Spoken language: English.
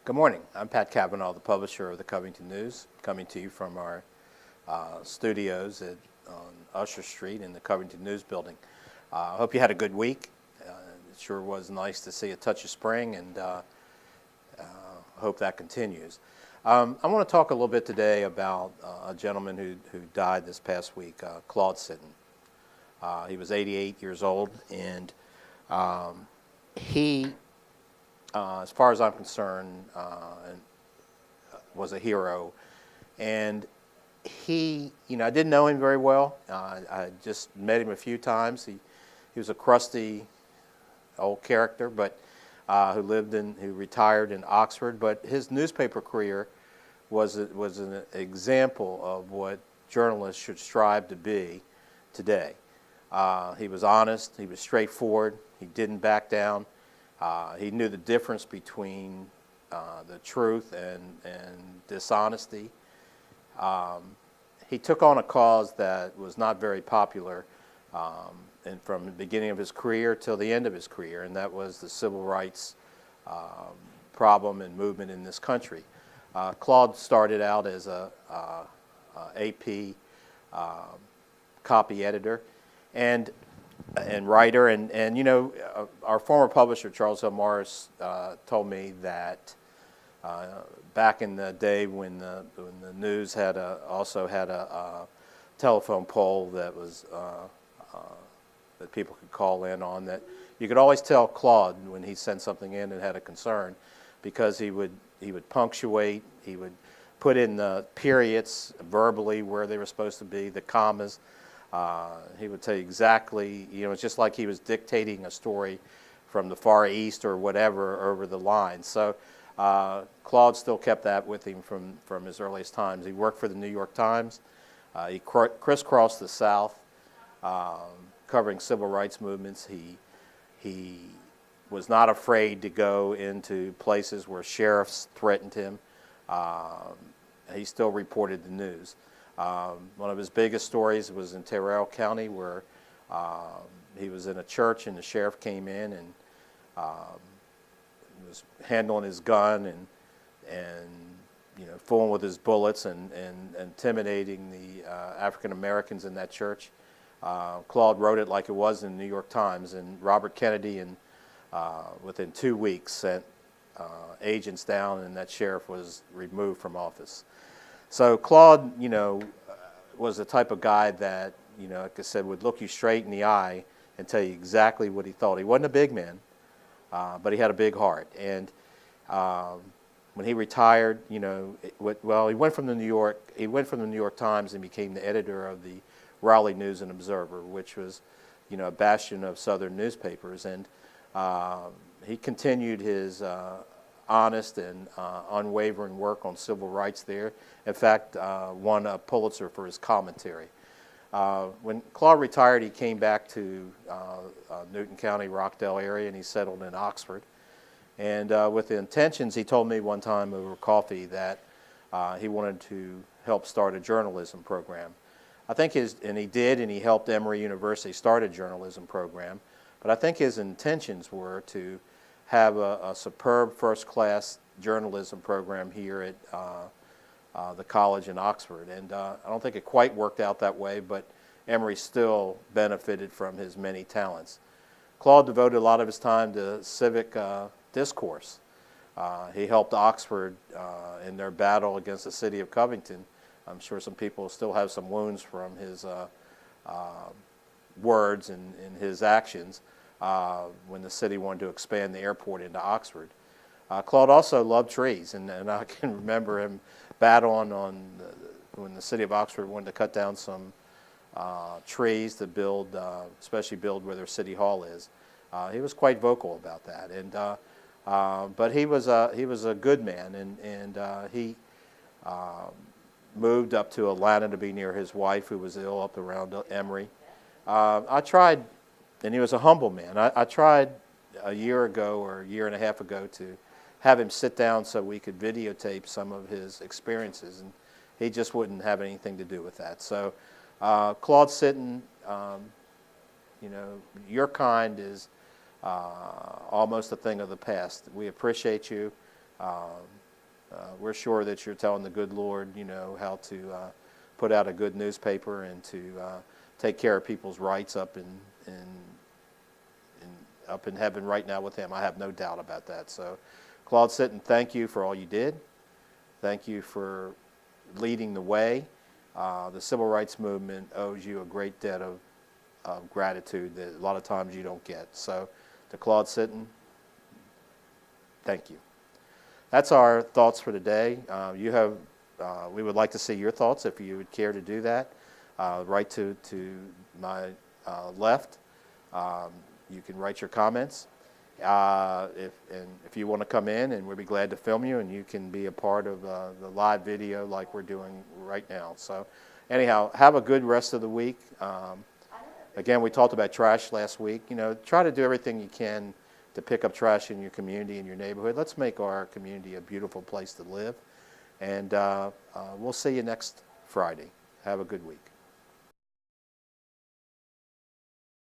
Good morning. I'm Pat Cavanaugh, the publisher of the Covington News, coming to you from our studios on Usher Street in the Covington News building. I hope you had a good week. It sure was nice to see a touch of spring, and hope that continues. I want to talk a little bit today about a gentleman who died this past week, Claude Sitton. He was 88 years old, and he as far as I'm concerned, was a hero. And he, I didn't know him very well. I just met him a few times. He was a crusty old character, but who retired in Oxford. But his newspaper career was an example of what journalists should strive to be today. He was honest. He was straightforward. He didn't back down. He knew the difference between the truth and dishonesty. He took on a cause that was not very popular and from the beginning of his career till the end of his career, and that was the civil rights problem and movement in this country. Claude started out as a AP copy editor and writer, and our former publisher Charles L. Morris told me that back in the day when the news also had a telephone pole that was that people could call in on, that you could always tell Claude when he sent something in and had a concern, because he would punctuate, he would put in the periods verbally where they were supposed to be, the commas. He would tell you exactly, it's just like he was dictating a story from the Far East or whatever over the line. So Claude still kept that with him from his earliest times. He worked for the New York Times. He crisscrossed the South, covering civil rights movements. He was not afraid to go into places where sheriffs threatened him. He still reported the news. One of his biggest stories was in Editorial County, where he was in a church and the sheriff came in and was handling his gun and fooling with his bullets and intimidating the African Americans in that church. Claude wrote it like it was in the New York Times, and Robert Kennedy, within 2 weeks, sent agents down, and that sheriff was removed from office. So Claude, was the type of guy that, like I said, would look you straight in the eye and tell you exactly what he thought. He wasn't a big man, but he had a big heart. And when he retired, he went from the New York Times and became the editor of the Raleigh News and Observer, which was, a bastion of Southern newspapers. And he continued his honest and unwavering work on civil rights there. In fact, won a Pulitzer for his commentary. When Claude retired, he came back to Newton County, Rockdale area, and he settled in Oxford. And with the intentions, he told me one time over coffee that he wanted to help start a journalism program. I think he did, and he helped Emory University start a journalism program. But I think his intentions were to have a superb first-class journalism program here at the college in Oxford. And I don't think it quite worked out that way, but Emory still benefited from his many talents. Claude devoted a lot of his time to civic discourse. He helped Oxford in their battle against the city of Covington. I'm sure some people still have some wounds from his words and his actions when the city wanted to expand the airport into Oxford. Claude also loved trees, and I can remember him battling when the city of Oxford wanted to cut down some trees to build, especially build where their city hall is. He was quite vocal about that, and but he was a good man, and he moved up to Atlanta to be near his wife, who was ill up around Emory. I tried, and he was a humble man. I tried a year ago or a year and a half ago to have him sit down so we could videotape some of his experiences, and he just wouldn't have anything to do with that. So Claude Sitton, your kind is almost a thing of the past. We appreciate you. We're sure that you're telling the good Lord, how to put out a good newspaper and to take care of people's rights up in heaven right now with Him. I have no doubt about that. So, Claude Sitton, thank you for all you did. Thank you for leading the way. The civil rights movement owes you a great debt of gratitude that a lot of times you don't get. So, to Claude Sitton, thank you. That's our thoughts for today. We would like to see your thoughts if you would care to do that. Right to my left. You can write your comments. If you want to come in, and we'll be glad to film you, and you can be a part of the live video like we're doing right now. So anyhow, have a good rest of the week. Again, we talked about trash last week. Try to do everything you can to pick up trash in your community, in your neighborhood. Let's make our community a beautiful place to live. And we'll see you next Friday. Have a good week.